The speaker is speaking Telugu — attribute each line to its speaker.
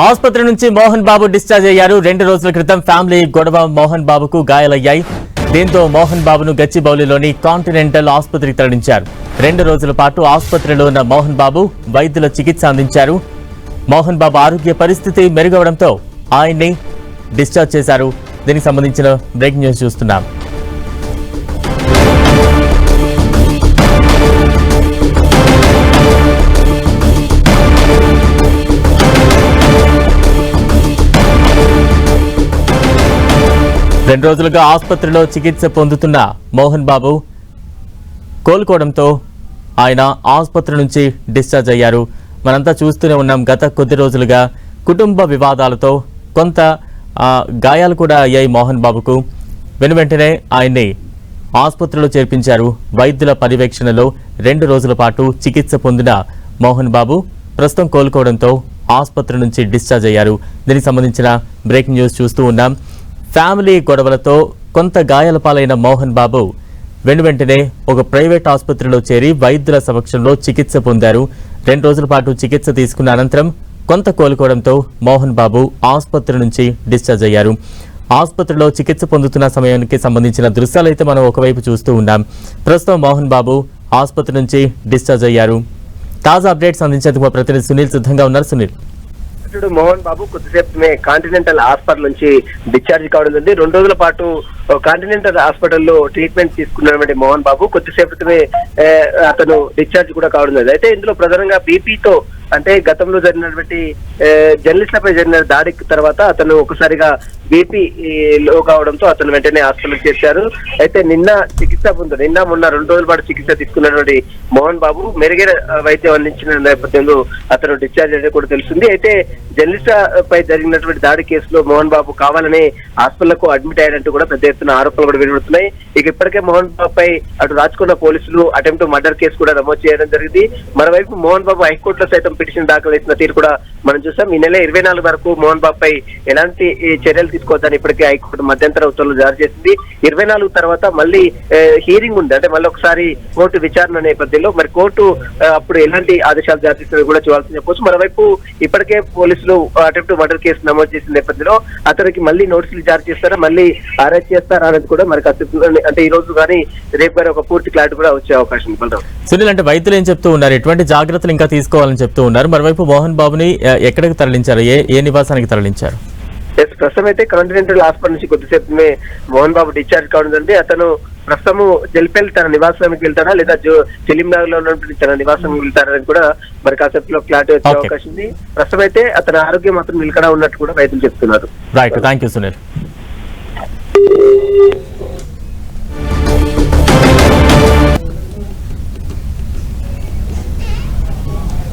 Speaker 1: ఆసుపత్రి నుంచి మోహన్ బాబు డిశ్చార్జ్ అయ్యారు. 2 రోజుల క్రితం ఫ్యామిలీ గొడవ మోహన్ బాబుకు గాయాలయ్యాయి. దీంతో మోహన్ బాబును గచ్చిబౌలిలోని కాంటినెంటల్ ఆసుపత్రికి తరలించారు. 2 రోజుల పాటు ఆసుపత్రిలో ఉన్న మోహన్ బాబు వైద్యుల చికిత్స అందించారు. మోహన్ బాబు ఆరోగ్య పరిస్థితి మెరుగవడంతో ఆయన్ని డిశ్చార్జ్ చేశారు. దీనికి సంబంధించిన బ్రేకింగ్ న్యూస్ చూస్తున్నాం. రెండు రోజులుగా ఆసుపత్రిలో చికిత్స పొందుతున్న మోహన్ బాబు కోలుకోవడంతో ఆయన ఆసుపత్రి నుంచి డిశ్చార్జ్ అయ్యారు. మనంతా చూస్తూనే ఉన్నాం. గత కొద్ది రోజులుగా కుటుంబ వివాదాలతో కొంత గాయాలు కూడా అయ్యాయి మోహన్ బాబుకు. వెనువెంటనే ఆయన్ని ఆసుపత్రిలో చేర్పించారు. వైద్యుల పర్యవేక్షణలో 2 రోజుల పాటు చికిత్స పొందిన మోహన్ బాబు ప్రస్తుతం కోలుకోవడంతో ఆసుపత్రి నుంచి డిశ్చార్జ్ అయ్యారు. దీనికి సంబంధించిన బ్రేకింగ్ న్యూస్ చూస్తూ ఉన్నాం. ఫ్యామిలీ గొడవలతో కొంత గాయాల పాలైన మోహన్ బాబు వెనువెంటనే ఒక ప్రైవేట్ ఆసుపత్రిలో చేరి వైద్యుల సమక్షంలో చికిత్స పొందారు. 2 రోజుల పాటు చికిత్స తీసుకున్న అనంతరం కొంత కోలుకోవడంతో మోహన్ బాబు ఆసుపత్రి నుంచి డిశ్చార్జ్ అయ్యారు. ఆసుపత్రిలో చికిత్స పొందుతున్న సమయానికి సంబంధించిన దృశ్యాలు అయితే మనం ఒకవైపు చూస్తూ ఉన్నాం. ప్రస్తుతం మోహన్ బాబు ఆసుపత్రి నుంచి డిశ్చార్జ్ అయ్యారు. తాజా అప్డేట్స్ అందించేందుకు మా ప్రతినిధి సునీల్ సిద్ధంగా ఉన్నారు. సునీల్,
Speaker 2: మోహన్ బాబు కొద్దిసేపు కాంటినెంటల్ హాస్పిటల్ నుంచి డిశ్చార్జ్ కావడం జరిగింది. 2 రోజుల పాటు కాంటినెంటల్ హాస్పిటల్లో ట్రీట్మెంట్ తీసుకున్నటువంటి మోహన్ బాబు కొద్దిసేపటిమే అతను డిశ్చార్జ్ కూడా కావడం జరిగింది. అయితే ఇందులో ప్రధానంగా బీపీతో అంటే గతంలో జరిగినటువంటి జర్నలిస్టులపై జరిగిన దాడికి తర్వాత అతను ఒకసారిగా బీపీ లో కావడంతో అతను వెంటనే హాస్పిటల్ చేశారు. అయితే నిన్న మొన్న 2 రోజుల పాటు చికిత్స తీసుకున్నటువంటి మోహన్ బాబు మెరుగైన వైద్యం అందించిన నేపథ్యంలో అతను డిశ్చార్జ్ అయితే కూడా తెలుస్తుంది. అయితే జర్నలిస్ట్ పై జరిగినటువంటి దాడి కేసులో మోహన్ బాబు కావాలని హాస్పిటల్ కు అడ్మిట్ అయ్యారంటూ కూడా పెద్ద ఎత్తున ఆరోపణలు కూడా వెలువడుతున్నాయి. ఇక ఇప్పటికే మోహన్ బాబు పై అటు రాచకొండ పోలీసులు అటెంప్ట్ మర్డర్ కేసు కూడా నమోదు చేయడం జరిగింది. మరోవైపు మోహన్ బాబు హైకోర్టులో సైతం పిటిషన్ దాఖలు చేసిన తీరు కూడా మనం చూసాం. ఈ నెల 24 వరకు మోహన్ బాబు పై ఎలాంటి చర్యలు తీసుకోవద్దని ఇప్పటికే హైకోర్టు మధ్యంతర ఉత్తర్వులు జారీ చేసింది. 24 తర్వాత మళ్ళీ హీరింగ్ ఉంది. అంటే మళ్ళీ ఒకసారి కోర్టు విచారణ నేపథ్యంలో మరి కోర్టు అప్పుడు ఎలాంటి ఆదేశాలు జారీ చేసినా కూడా చూడాల్సి చెప్పవచ్చు. మరోవైపు ఇప్పటికే పోలీసులు అటెంప్ట్ మర్డర్ కేసు నమోదు చేసిన నేపథ్యంలో అతనికి మళ్ళీ నోటీసులు జారీ చేస్తారా, మళ్ళీ అరెస్ట్ చేస్తారా అనేది కూడా మరి అంటే ఈ రోజు కానీ రేపు కానీ ఒక పూర్తి క్లారిటీ కూడా వచ్చే అవకాశం ఉంది.
Speaker 1: సునీల్, అంటే వైద్యులు ఏం చెప్తూ ఉన్నారు, ఎటువంటి జాగ్రత్తలు ఇంకా తీసుకోవాలని చెప్తూ ఉన్నారు? మరోవైపు మోహన్ బాబుని ఎక్కడికి తరలించారు, ఏ నివాసానికి తరలించారు?
Speaker 2: ప్రస్తుతం అయితే కాంటినెంటల్ హాస్పిటల్ నుంచి కొద్దిసేపు మోహన్ బాబు డిశ్చార్జ్ కావడం జరిగింది. అతను ప్రస్తుతము జల్పేల్ తన నివాసానికి వెళ్తారా లేదా చెలింనగర్ లో ఉన్నటువంటి తన నివాసానికి వెళ్తారని కూడా మరి కాసేపులో క్లారిటీ వచ్చే అవకాశం ఉంది. ప్రస్తుతం అయితే అతని ఆరోగ్యం మాత్రం నిలకడ ఉన్నట్టు కూడా వైద్యులు చెప్తున్నారు.
Speaker 1: Right, thank you Sunil.